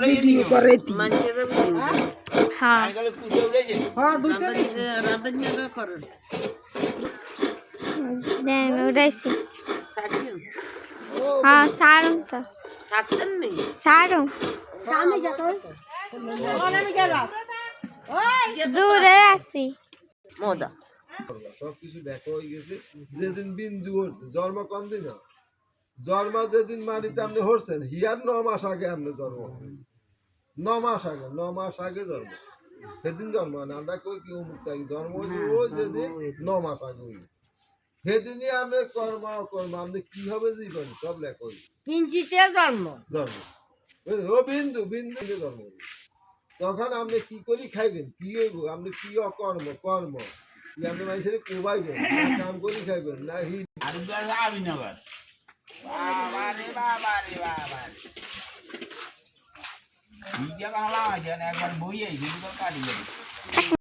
video করে হ্যাঁ দেন উড়াইছি হ্যাঁ সারুন তো সারুন দূরে আছি মোদা সবকিছু দেখা হয়ে গেছে যেদিন বিন্দু হচ্ছে জন্ম কম দিন না জন্ম যেদিন মারিতে আপনি হচ্ছেন হিয়ার 9 মাস আগে আপনি জন্ম 9 মাস আগে জন্ম সেদিন জন্ম না আমরা কই কি অমুক তাই জন্ম ওই যেদিন 9 মাস আগে হই সেদিনই আপনার কর্ম আপনি কি হবে জীবন সব লেখা হই কিঞ্চিতে জন্ম ও বিন্দু জন্ম তখন আপনি কি করি খাইবেন কি হইব আপনি কি অকর্ম কর্ম কি আপনি মানুষের কোবাইবেন কাম করি খাইবেন না হি একবার বইয়ে